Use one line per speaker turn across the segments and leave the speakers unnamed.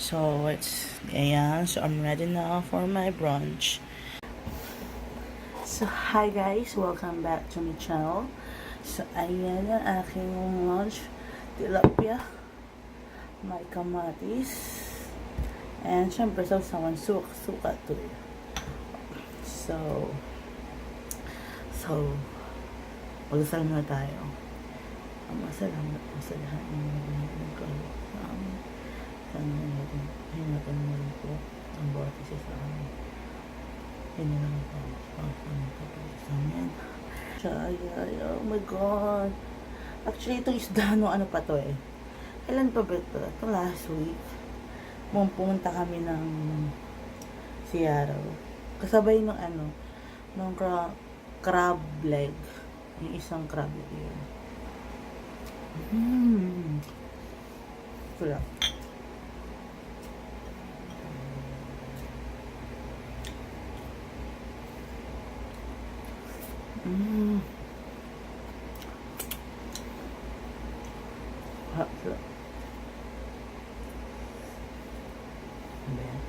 So, ayan. So, I'm ready now for my brunch. So, hi guys. Welcome back to my channel. So, ayan ang aking lunch. Tilapia. May kamatis. And, syempre, sausawan suka to. So, magdasal na tayo. Masalahan ng kalit. Sana hinatan mo rin po ang bawat isa sa amin. Hinilang po ang pagkakas sa amin. Oh my God. Actually, itong isda, ano pa to eh. Kailan pa ba ito? Ito last week. Pumunta kami ng Seattle. Kasabay ng ng crab leg. Yung isang crab leg yun. Ito lang. Hot sarap. Ano yan?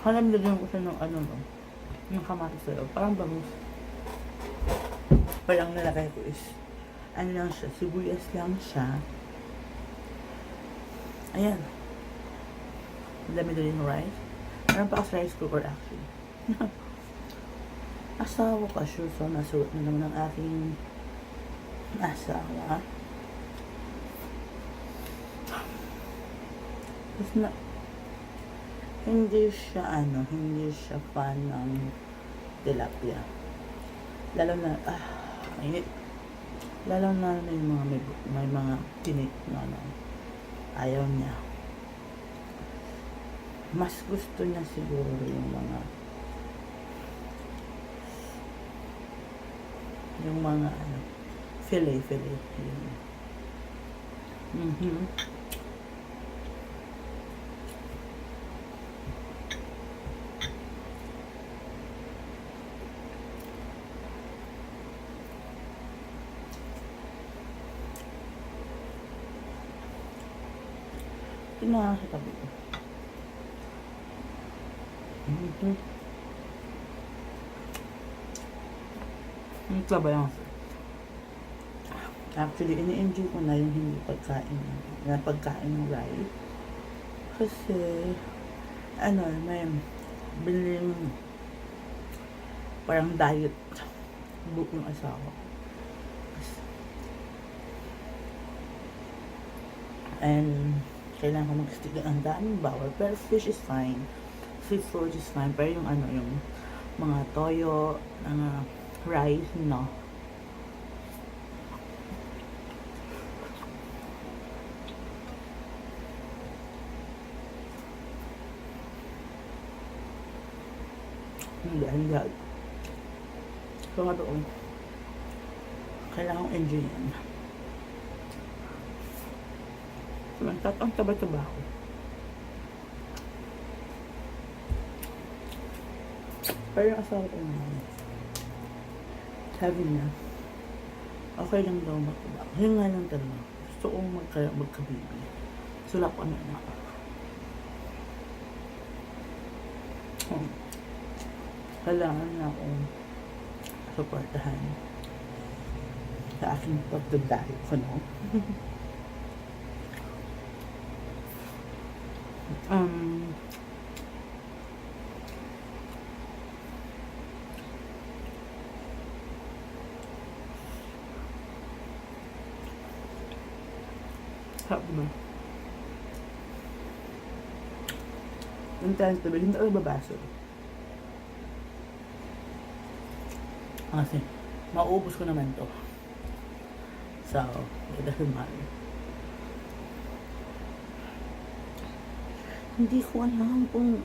Halam lagyan ko siya ng ng kamatis sa loob. Parang bangus. Parang nalagay ko is lang siya, sibuyas lang siya. Ayan. Dami din yung rice. Meron pa kasi rice cooker actually. Asawa ka, sure. So, nasuot na naman ang aking asawa. Hindi siya fan ng tilapia. Lalo na, init. Lalo na yung mga may mga tinik na ayaw niya. Mas gusto niya siguro yung mga filet yun. Pinakakitabi ko. Ang taba lang. Actually, ini-enjoy ko na yung hindi pagkain ng rice. Kasi, may biling parang diet book yung asawa. And, kailangan ko mag-stick ang daming bawal. Pero fish is fine. Seafood is fine. Pero yung yung mga toyo, rice, no. Hindi. So nga doon, kailangan kong enjoy yan. Ang taba-taba ako. Pero yung asawa ko naman, sabi niya, okay lang daw mataba. Yun nga lang talaga. Gusto kong magka-baby. Sula ko na. Kailangan na akong supportahan sa aking pagdadayo ko, no? Sarap diba? Yung times diba, hindi ako babaso. Kasi, mauubos ko naman to. So, it doesn't matter. Hindi ko alam kung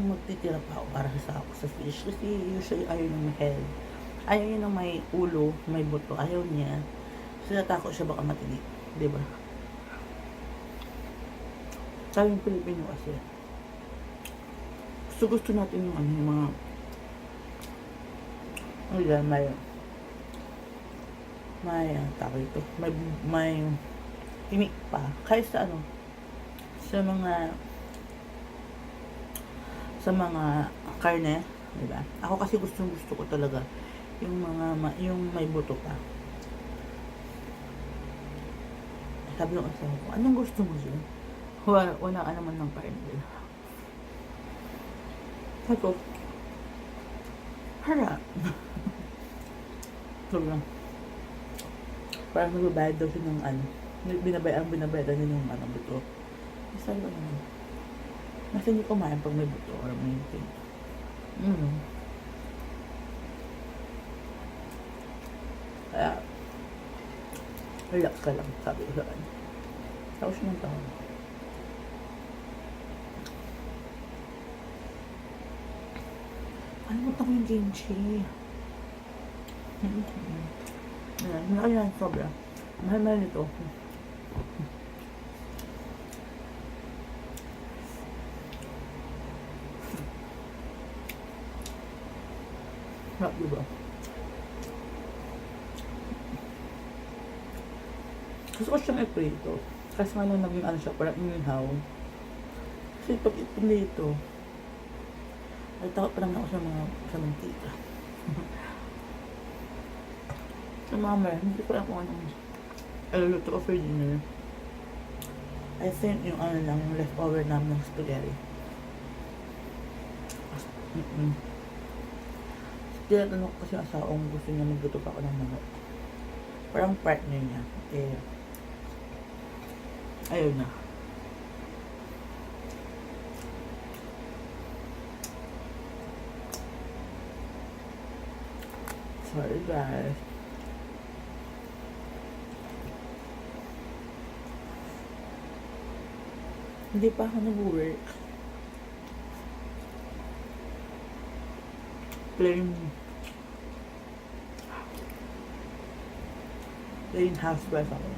magtitira pa ako para sa fish. Kasi usually ayaw ng head. Ayaw niya ng may ulo, may buto. Ayaw niya. Kasi natakot siya baka matinik. Diba? Tayong Pilipino kasi. Gusto natin yung mga may tawag ito, may tinik pa kaysa ano sa mga karne, di ba? Ako kasi gusto ko talaga yung yung may buto pa. Sabi ng asawa ko, anong gusto mo dyan? Wala ka naman ng karne. Sabi ko, harap. So lang. Parang nagbabayad daw siya ng ano. Binabayadan niya ng ano, buto. Sabi ko naman, mas hindi kumain pag may buto or may ting. Kaya, relax ka lang, sabi ko sa kanya. Tapos ng taon. Alimutan ko yung kimchi. Ayan, sobra. Mahal nito. Sarap, diba? Gusto ko siyang i-prito. Kasi nga nung naging ano siya, parang inihaw. Kasi pag ipinito, ay takot pa naman ako sa mantika. So mama, hindi ko alam kung anong iluluto ko for dinner. I think yung ano lang, yung leftover namin ng spaghetti. Tinatanong ko kasi yung asawa kung gusto niya magluto pa ako ng manok. Parang partner niya. Ayaw na. Sorry guys. Hindi pa ako nag-work. Plain housewife ako.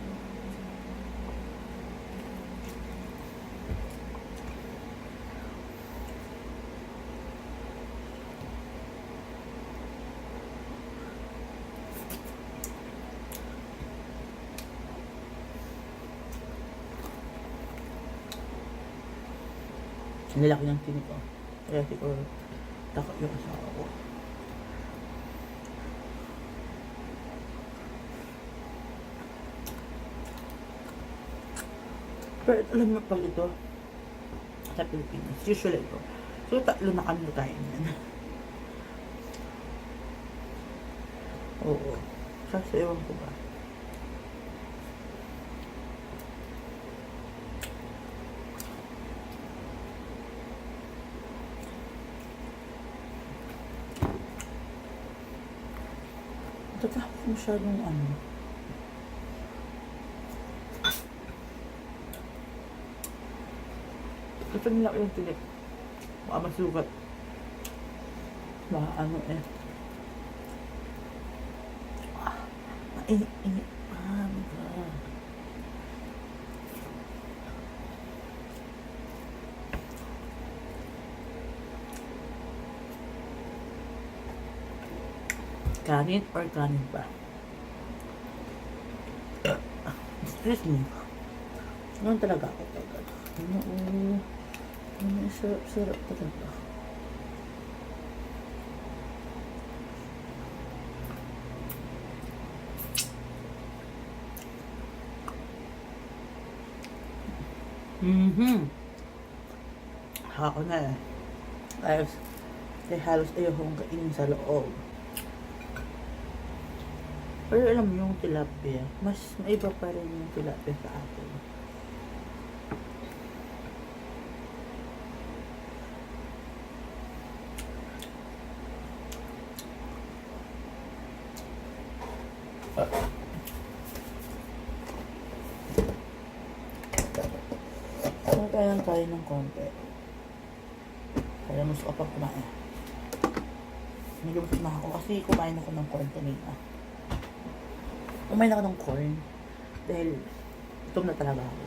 Nilaki ng tinik ko. Kaya siguro takot yung asawa ko. Pero alam mo pag ito sa Pilipinas, usually ito. So tatlo na kami kain yan. Oo. Kasi ewan ko ba. Tatapos masyadong ano. Ito nila yung tinik. Baka masugat. Baka ano eh. Mainit pa. Kanin or kanin pa? Excuse me. Ganun talaga ako talaga. Sarap talaga. Ako na eh. Kaya halos ayokong kainin sa loob. Pero alam mo yung tilapia, mas maiba pa rin yung tilapia sa akin. Kaya ng konti. Kaya mas kapag kumain. Medyo busog na ako kasi kumain ako ng corn kanina. Kumain ako ng corn dahil gutom na talaga ako.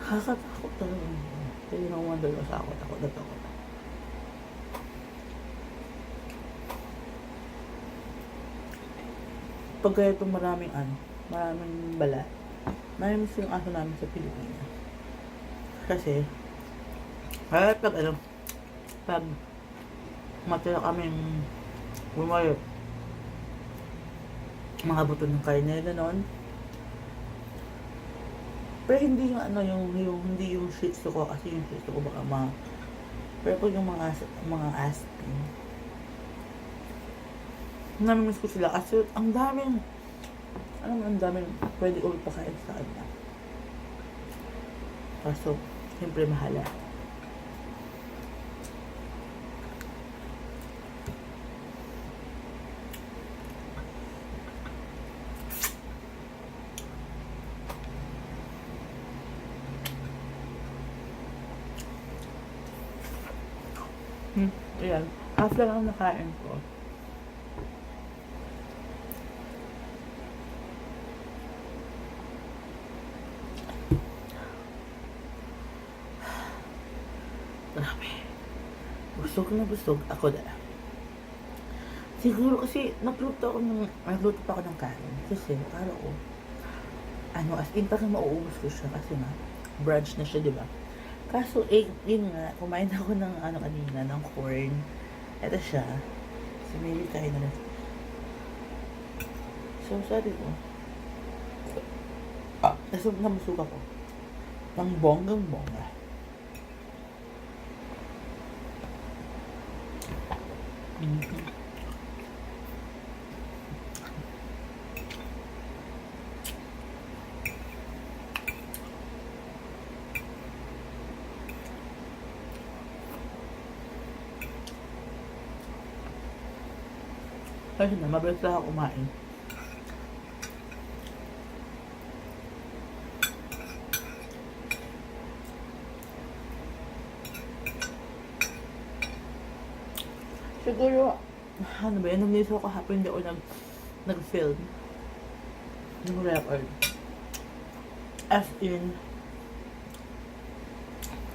Nakakatakot talaga. Kaya nang wonder ko sa ako na takot. Pag kaya itong maraming balat, namiss yung aso namin sa Pilipinas. Kasi, kaya pag matira kaming bumayo, mga buto ng karne gano'n. Pero hindi yung hindi yung shih tzu ko, kasi yung shih tzu ko baka pero pag yung mga aspin, namimiss ko sila kasi ang daming pwede ulit pakain sa kanya. Kaso, siyempre mahala. Ayan. Half lang ang nakain ko. Grabe. Busog na busog ako na. Siguro kasi nagluto pa ako ng kanin. Kasi akala ko, as in parang mauubos ko siya kasi nga, brunch na siya, di ba? Kaso, yun nga, kumain ako ng kanina, ng corn. Ito siya. Sumili tayo na lang. So, sabi ko, kasi namusog ako. Ng bonggang-bongga. Kasi na, mabilis lang ako kumain. Siguro, nung news ako kahapon, hindi ako nag-film ng record. As in,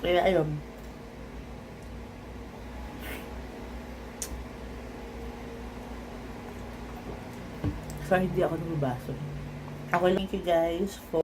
kaya ayun. So, hindi ako nababaso. Ako lang, thank you guys for